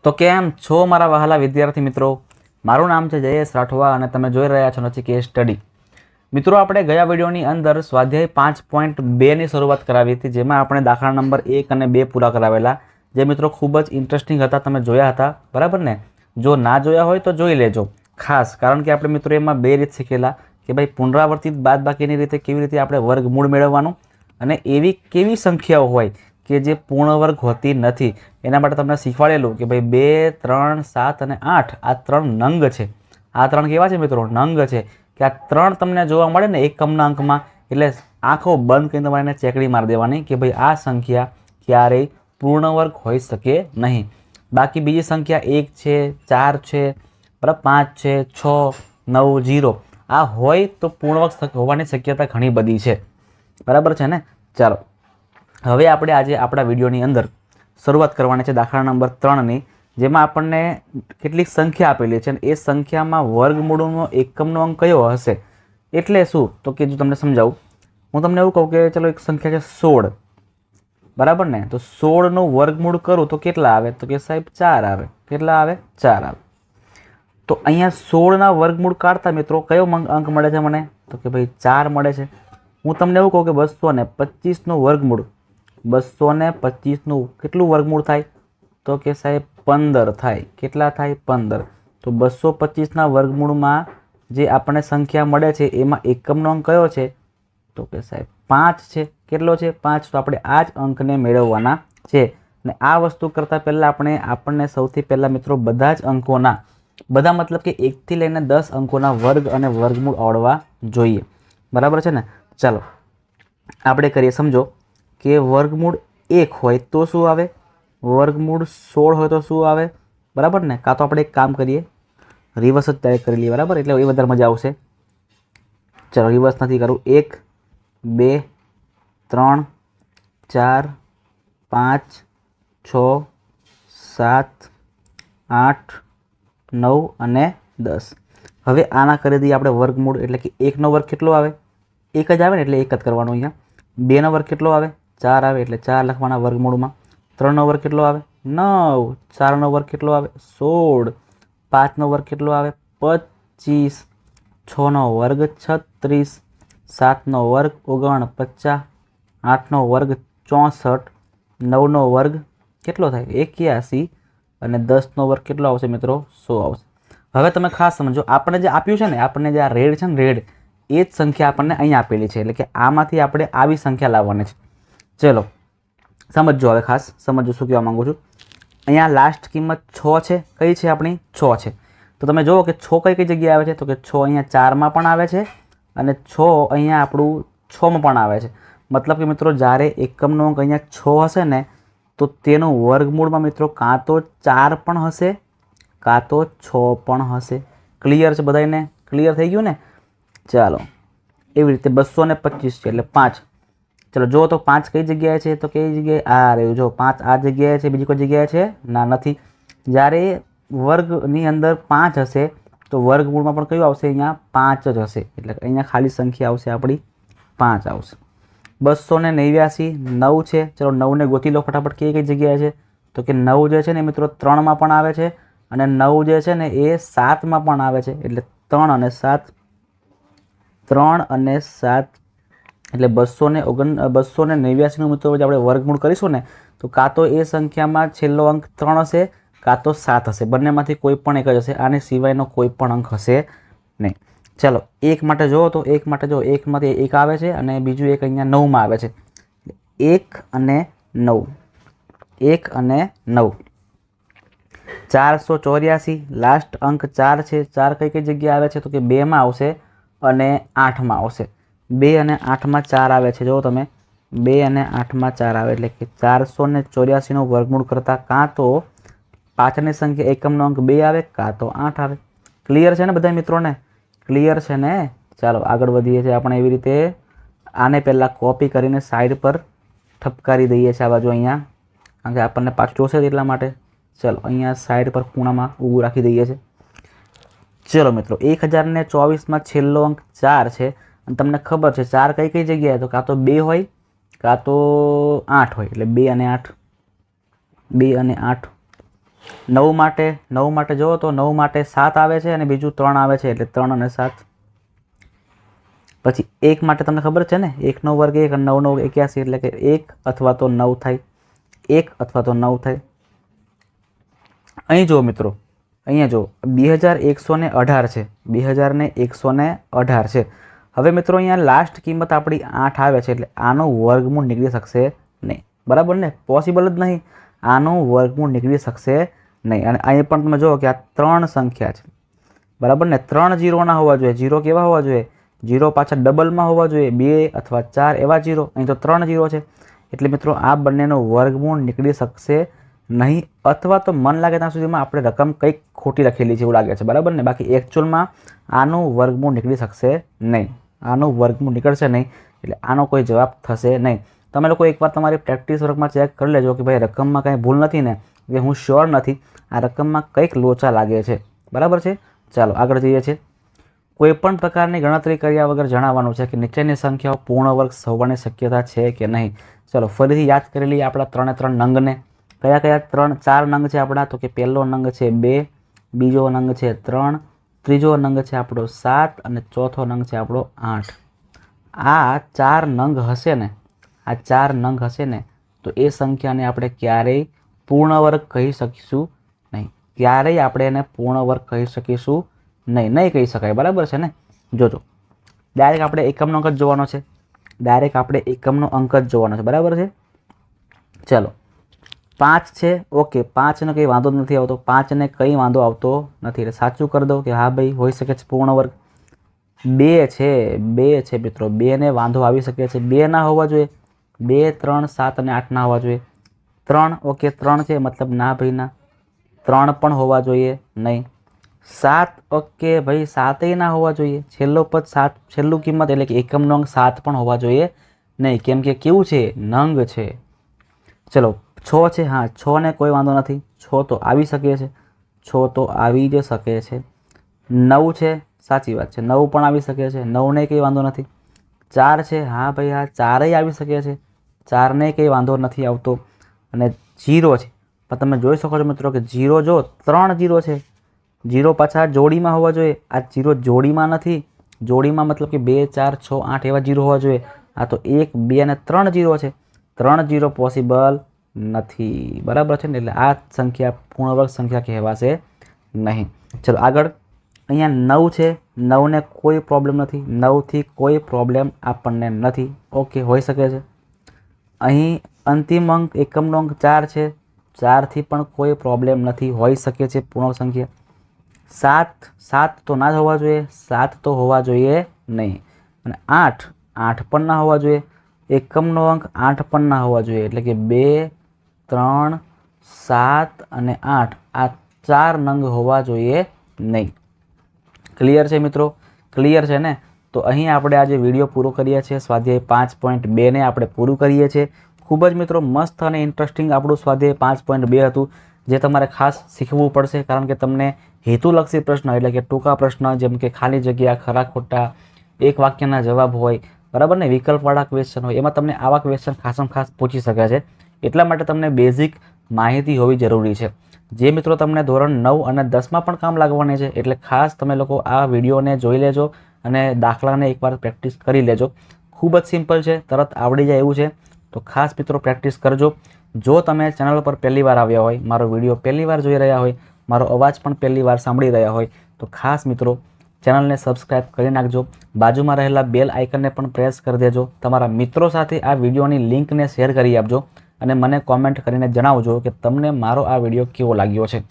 તો કેમ છો મારા વહાલા વિદ્યાર્થી મિત્રો? મારું નામ છે જયેશ રાઠવા અને તમે જોઈ રહ્યા છો નચિકેત સ્ટડી. મિત્રો, આપણે ગયા વિડીયોની અંદર સ્વાધ્યાય 5.2ની શરૂઆત કરાવી હતી, જેમાં આપણે દાખલા નંબર 1 અને 2 પૂરા કરાવેલા, જે મિત્રો ખૂબ જ ઇન્ટરેસ્ટિંગ હતા. તમે જોયા હતા, બરાબર ને? જો ના જોયા હોય તો જોઈ લેજો ખાસ, કારણ કે આપણે મિત્રો એમાં બે રીત શીખેલા કે ભાઈ પુનરાવર્તિત બાદબાકીની રીતે કેવી રીતે આપણે વર્ગમૂળ મેળવવાનું, અને એવી કેવી સંખ્યાઓ હોય કે જે પૂર્ણ વર્ગ હોતી નથી, એના માટે તમને શીખવાડેલું કે ભાઈ 2, 3, 7 અને 8 આ ત્રણ નંગ છે. આ ત્રણ કેવા છે મિત્રો? નંગ છે. કે આ ત્રણ તમને જોવા મળે ને એકમના અંકમાં, એટલે આંખો બંધ કરીને તમારે એને ચેકડી મારી દેવાની કે ભાઈ આ સંખ્યા ક્યારેય પૂર્ણ વર્ગ હોઈ શકે નહીં. બાકી બીજી સંખ્યા 1 છે, 4 છે, બરાબર, 5 છે, 6, 9, 0 આ હોય તો પૂર્ણ વર્ગ હોવાની શક્યતા ઘણી બધી છે, બરાબર છે ને? ચાલો, હવે આપણે આજે આપણા વિડીયોની અંદર શરૂઆત કરવાની છે દાખલા નંબર 3ની, જેમાં આપણને કેટલીક સંખ્યા આપેલી છે અને એ સંખ્યામાં વર્ગમૂળનો એકમનો અંક કયો હશે. એટલે શું? તો કે જો તમને સમજાવું, હું તમને એવું કહું કે ચલો એક સંખ્યા છે 16, બરાબર ને? તો 16નું વર્ગમૂળ કરું તો કેટલા આવે? તો કે સાહેબ 4 આવે. કેટલા આવે? 4 આવે. તો અહીંયા 16ના વર્ગમૂળ કાઢતા મિત્રો કયો અંક મળે છે મને? તો કે ભાઈ 4 મળે છે. હું તમને એવું કહું કે 225નું વર્ગમૂળ, 225નું કેટલું વર્ગમૂળ થાય? તો કે સાહેબ 15 થાય. કેટલા થાય? 15. તો 225ના વર્ગમૂળમાં જે આપણને સંખ્યા મળે છે એમાં એકમનો અંક કયો છે? તો કે સાહેબ 5 છે. કેટલો છે? 5. તો આપણે આ જ અંકને મેળવવાના છે. અને આ વસ્તુ કરતાં પહેલાં આપણને સૌથી પહેલાં મિત્રો બધા જ અંકોના, બધા મતલબ કે 1 થી લઈને 10 અંકોના વર્ગ અને વર્ગમૂળ આવડવા જોઈએ, બરાબર છે ને? ચાલો આપણે કરીએ. સમજો કે વર્ગમૂળ 1 હોય તો શું આવે? વર્ગમૂળ 16 હોય તો શું આવે? બરાબર ને? કાં તો આપણે એક કામ કરીએ, રિવર્સ જ ત્યારે કરી લઈએ, બરાબર? એટલે એ વધારે મજા આવશે. ચાલો રિવર્સ નથી કરું. 1, 2, 3, 4, 5, 6, 7, 8, 9 અને 10. હવે આના કરી દઈએ આપણે વર્ગમૂળ, એટલે કે 1નો વર્ગ કેટલો આવે? 1 જ આવે ને, એટલે 1 જ કરવાનું અહીંયા. 2નો વર્ગ કેટલો આવે? 4 આવે, એટલે 4 લખવાના વર્ગમૂળમાં. 3નો વર્ગ કેટલો આવે? 9. 4નો વર્ગ કેટલો આવે? 16. 5નો વર્ગ કેટલો આવે? 25. 6નો વર્ગ 36. 7નો વર્ગ 49. 8નો વર્ગ 64. 9નો વર્ગ કેટલો થાય? 81. અને 10નો વર્ગ કેટલો આવશે મિત્રો? 100 આવશે. હવે તમે ખાસ સમજો, આપણે જે આપ્યું છે ને, આપણને જે આ રેડ છે ને, રેડ, એ જ સંખ્યા આપણને અહીંયા આપેલી છે, એટલે કે આમાંથી આપણે આવી સંખ્યા લાવવાની છે. ચલો સમજો, હવે ખાસ સમજો શું કહેવા માગું છું. અહીંયા લાસ્ટ કિંમત 6 છે. કઈ છે આપણી? 6 છે. તો તમે જુઓ કે 6 કઈ કઈ જગ્યાએ આવે છે? તો કે 6 અહીંયા 4માં પણ આવે છે અને 6 અહીંયા આપણું 6માં પણ આવે છે. મતલબ કે મિત્રો જ્યારે એકમનો અંક અહીંયા 6 હશે ને, તો તેનું વર્ગમૂળમાં મિત્રો કાં તો 4 પણ હશે, કાં તો 6 પણ હશે. ક્લિયર છે બધાને? ક્લિયર થઈ ગયું ને? ચાલો, એવી રીતે 225 છે એટલે 5. ચલો જો તો 5 કઈ જગ્યાએ છે? તો કઈ જગ્યાએ? આ રહ્યું, જો 5 આ જગ્યાએ છે. બીજી કોઈ જગ્યાએ છે? ના, નથી. જ્યારે વર્ગની અંદર 5 હશે તો વર્ગમૂળમાં પણ કયું આવશે? અહીંયા 5 જ હશે, એટલે અહીંયા ખાલી સંખ્યા આવશે આપણી 5 આવશે. 289, 9 છે. ચલો 9ને ગોતી લો ફટાફટ. કઈ જગ્યાએ છે? તો કે 9 જે છે ને મિત્રો 3માં પણ આવે છે અને 9 જે છે ને એ 7માં પણ આવે છે, એટલે 3 અને 7. 3 અને 7 એટલે 289નું મિત્રો આપણે વર્ગમૂળ કરીશું ને, તો કાં તો એ સંખ્યામાં છેલ્લો અંક 3 હશે, કાં તો 7 હશે. બંનેમાંથી કોઈ પણ એક જ હશે. આને સિવાયનો કોઈ પણ અંક હશે નહીં. ચાલો 1 માટે જુઓ તો 1 માટે જો 1માંથી 1 આવે છે અને બીજું એક અહીંયા 9માં આવે છે. 1 અને 9, 1 અને 9. 484, લાસ્ટ અંક 4 છે. 4 કઈ જગ્યાએ આવે છે? તો કે 2માં આવશે અને 8માં આવશે. 2 અને 8માં 4 આવે છે. જો તમે 2 અને 8માં 4 આવે, એટલે કે 484નું વર્ગમૂળ કરતાં કાં તો પાછળની સંખ્યા એકમનો અંક 2 આવે, કાં તો 8 આવે. ક્લિયર છે ને બધા મિત્રોને? ક્લિયર છે ને? ચાલો આગળ વધીએ છીએ આપણે. એવી રીતે આને પહેલાં કોપી કરીને સાઈડ પર ઠપકારી દઈએ છીએ આ બાજુ અહીંયા, કારણ કે આપણને પાછું જોશે એટલા માટે. ચલો અહીંયા સાઈડ પર ખૂણામાં ઊભું રાખી દઈએ છીએ. ચલો મિત્રો 1024માં છેલ્લો અંક 4 છે અને તમને ખબર છે 4 કઈ જગ્યાએ? તો કાં તો 2 હોય, કાં તો 8 હોય, એટલે 2 અને 8. 2 અને 8 નવ માટે જુઓ તો 9 માટે 7 આવે છે અને બીજું 3 આવે છે એટલે 3 અને 7. પછી 1 માટે તમને ખબર છે ને 1 નો વર્ગ 1 અને 9 નો 81 એટલે કે 1 અથવા તો 9 થાય. 1 અથવા તો 9 થાય. અહીં જુઓ મિત્રો, અહીંયા જુઓ 2118 છે, 2118 છે. હવે મિત્રો અહીંયા લાસ્ટ કિંમત આપણી 8 આવે છે એટલે આનો વર્ગમૂળ નીકળી શકશે નહીં. બરાબર ને? પોસિબલ જ નહીં. આનું વર્ગમૂળ નીકળી શકશે નહીં. અને અહીં પણ તમે જુઓ કે આ 3 સંખ્યા છે. બરાબર ને? 3 0ના હોવા જોઈએ. 0 કેવા હોવા જોઈએ? 0 પાછા ડબલમાં હોવા જોઈએ. 2 અથવા 4 એવા 0. અહીં તો 3 0 છે એટલે મિત્રો આ બંનેનો વર્ગમૂળ નીકળી શકશે નહીં. અથવા તો મન લાગે ત્યાં સુધીમાં આપણે રકમ કંઈક ખોટી લખેલી છે એવું લાગે છે. બરાબર ને? બાકી એકચ્યુઅલમાં આનું વર્ગમૂળ નીકળી શકશે નહીં. આનું વર્ગમૂળ નીકળશે નહીં એટલે આનો કોઈ જવાબ થશે નહીં. તમે લોકો એકવાર તમારી પ્રેક્ટિસ વર્કમાં ચેક કરી લેજો કે ભાઈ રકમમાં કાંઈ ભૂલ નથી ને, કે હું શ્યોર નથી આ રકમમાં કંઈક લોચા લાગે છે. બરાબર છે? ચાલો આગળ જઈએ છીએ. કોઈપણ પ્રકારની ગણતરી કર્યા વગર જણાવવાનું છે કે નીચેની સંખ્યાઓ પૂર્ણ વર્ગ થવાની શક્યતા છે કે નહીં. ચલો ફરીથી યાદ કરી લઈએ આપણા 3 નંગને. કયા કયા 4 નંગ છે આપણા? તો કે પહેલો નંગ છે 2, બીજો નંગ છે 3, ત્રીજો નંગ છે આપણો 7 અને ચોથો નંગ છે આપણો 8. આ 4 નંગ હશે ને, આ 4 નંગ હશે ને તો એ સંખ્યાને આપણે ક્યારેય પૂર્ણ વર્ગ કહી શકીશું નહીં. ક્યારેય આપણે એને પૂર્ણ વર્ગ કહી શકીશું નહીં. નહીં કહી શકાય. બરાબર છે ને? જોજો ડાયરેક્ટ આપણે એકમનો અંક જ જોવાનો છે. ડાયરેક્ટ આપણે એકમનો અંક જ જોવાનો છે. બરાબર છે? ચલો 5 છે. ઓકે, 5નો કંઈ વાંધો નથી આવતો. 5ને કંઈ વાંધો આવતો નથી એટલે સાચું કરી દો કે હા ભાઈ હોઈ શકે છે પૂર્ણ વર્ગ. 2 છે મિત્રો, 2ને વાંધો આવી શકે છે. 2 ના હોવા જોઈએ. 2, 3, 7 અને 8 ના હોવા જોઈએ. 3 ઓકે 3 છે મતલબ ના ભાઈ ના. 3 પણ હોવા જોઈએ નહીં. 7 ઓકે ભાઈ 7 ના હોવા જોઈએ. છેલ્લો પદ 7, છેલ્લું કિંમત એટલે કે એકમનો અંક 7 પણ હોવા જોઈએ નહીં. કેમ કે કેવું છે? નંગ છે. ચલો 6 છે. હા 6ને કોઈ વાંધો નથી. 6 તો આવી શકે છે. 6 તો આવી જ શકે છે. 9 છે. સાચી વાત છે, 9 પણ આવી શકે છે. 9ને કંઈ વાંધો નથી. 4 છે. હા ભાઈ આ 4 આવી શકે છે. 4ને કંઈ વાંધો નથી આવતો. અને 0 છે. પણ તમે જોઈ શકો છો મિત્રો કે 0 જો 3 0 છે. 0 પાછા જોડીમાં હોવા જોઈએ. આ 0 જોડીમાં નથી. જોડીમાં મતલબ કે 2, 4, 6, 8 એવા 0 હોવા જોઈએ. આ તો 1, 2 અને 3 0 છે. 3 0 પોસિબલ નથી. બરાબર છે ને? એટલે આ સંખ્યા પૂર્ણ વર્ગ સંખ્યા કહેવાશે નહીં. ચલો આગળ. અહીંયા 9 છે. 9ને કોઈ પ્રોબ્લેમ નથી. 9થી કોઈ પ્રોબ્લેમ આપણને નથી. ઓકે હોઈ શકે છે. અહીં અંતિમ અંક એકમનો અંક 4 છે. 4થી પણ કોઈ પ્રોબ્લેમ નથી. હોઈ શકે છે પૂર્ણ સંખ્યા. 7 તો ના જ હોવા જોઈએ. 7 તો હોવા જોઈએ નહીં. અને 8 પણ ના હોવા જોઈએ. એકમનો અંક 8 પણ ના હોવા જોઈએ. એટલે કે 2, 3, 7 અને 8 આ 4 નંગ હોવા જોઈએ નહીં. ક્લિયર છે મિત્રો? ક્લિયર છે ને? તો અહીં આપણે આજે વિડીયો પૂરો કરીએ છીએ. સ્વાધ્યાય 5.2ને આપણે પૂરું કરીએ છીએ. ખૂબ જ મિત્રો મસ્ત અને ઇન્ટરેસ્ટિંગ આપણું સ્વાધ્યાય 5.2 હતું, જે તમારે ખાસ શીખવું પડશે. કારણ કે તમને હેતુલક્ષી પ્રશ્ન એટલે કે ટૂંકા પ્રશ્ન જેમ કે ખાલી જગ્યા, ખરા ખોટા, એક વાક્યના જવાબ હોય, બરાબર ને, વિકલ્પવાળા ક્વેશ્ચન હોય, એમાં તમને આવા ક્વેશ્ચન ખાસમાં ખાસ પૂછી શકે છે. એટલા માટે તમને બેઝિક માહિતી હોવી જરૂરી છે, જે મિત્રો તમને ધોરણ 9 અને 10માં પણ કામ લાગવાની છે. એટલે ખાસ તમે લોકો આ વિડીયોને જોઈ લેજો અને દાખલાને એકવાર પ્રેક્ટિસ કરી લેજો. ખૂબ જ સિમ્પલ છે, તરત આવડી જાય એવું છે. તો ખાસ મિત્રો પ્રેક્ટિસ કરજો. જો તમે ચેનલ પર પહેલી વાર આવ્યા હોય, મારો વિડીયો પહેલી વાર જોઈ રહ્યા હોય, મારો અવાજ પણ પહેલી વાર સાંભળી રહ્યા હોય તો ખાસ મિત્રો ચેનલને સબસ્ક્રાઈબ કરી નાખજો. બાજુમાં રહેલા બેલ આઇકનને પણ પ્રેસ કરી દેજો. તમારા મિત્રો સાથે આ વિડીયોની લિંકને શેર કરી આપજો અને મને કોમેન્ટ કરીને જણાવજો કે તમને મારો આ વિડીયો કેવો લાગ્યો છે.